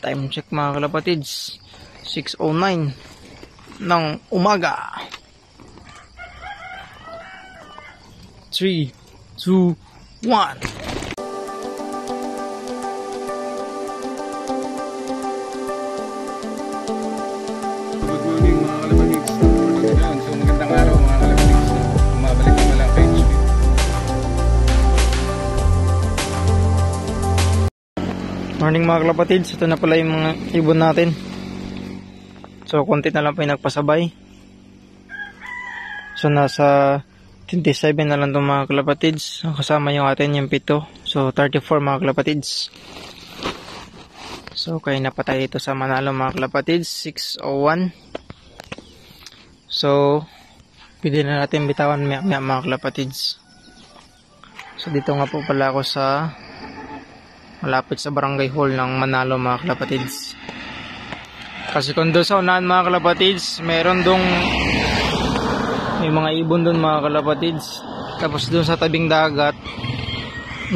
Time check mga kalapatids, 6:09 ng umaga. 3, 2, 1. Good morning mga kalapatids. So magandang araw mga kalapatids. Bumabalik na pala kay HB. Morning mga kalapatids, ito na pala yung mga ibon natin. So konti na lang pa yung nagpasabay. So nasa 27 na lang itong mga kalapatids. Kasama yung atin yung 7. So 34 mga kalapatids. So kaya napatay ito sa Manalo mga kalapatids, 6:01. So pwede na natin bitawan mga kalapatids. So dito nga po pala ako sa malapit sa barangay hall ng Manalo mga kalapatids. Kasi kung doon sa unahan mga kalapatids, meron dong may mga ibon doon mga kalapatids. Tapos doon sa tabing dagat,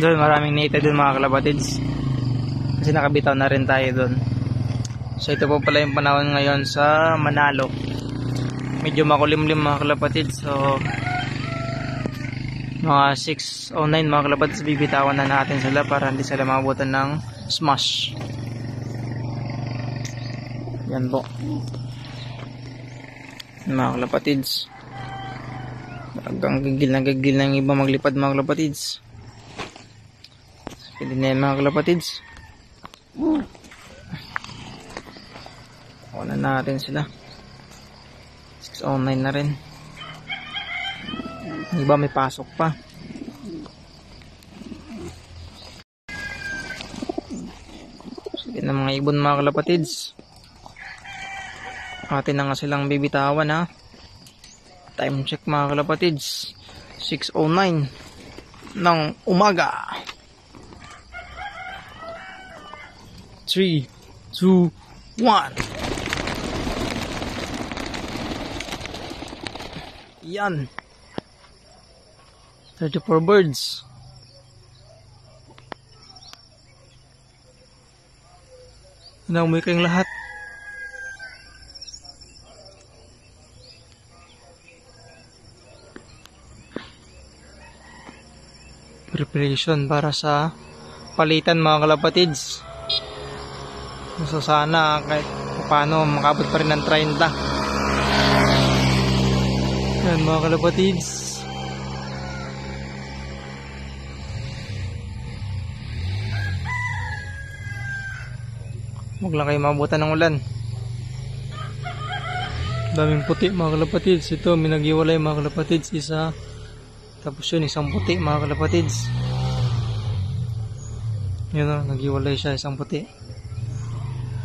doon maraming native doon mga kalapatids. Kasi nakabitaw na rin tayo doon. So ito po pala yung panahon ngayon sa Manalo. Medyo makulimlim mga kalapatids. So mga 6:09 mga kalapatids, bibitawan na natin sila para hindi sila mabutan ng smash. Yan po mga kalapatids. Hanggang gigil ng iba maglipad mga kalapatids. Pwede na yan mga kalapatids. Kunan natin sila. 6:09 na rin. Iba may pasok pa. Sige na mga ibon mga kalapatids. Atin na nga silang bibitawan ha. Time check mga kalapatids, 6:09 ng umaga. 3, 2, 1. Yan. 34 birds. Naumuwi kayong lahat. Preparation para sa palitan mga kalapatids. So sana kahit paano makabot pa rin ng 30. Yan mga kalapatids. Huwag lang kayo mabutan ng ulan. Daming puti mga kalapatids. Ito may naghiwalay mga kalapatids. Isa. Tapos yun isang puti mga kalapatids. Yun o, naghiwalay siya isang puti.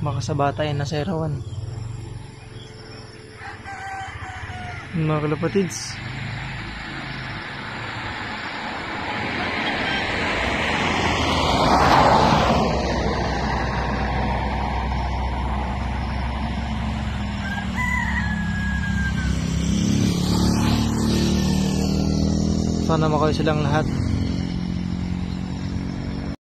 Baka sa bata yan nasa erawan. Mga kalapatids. Sana makawi silang lahat.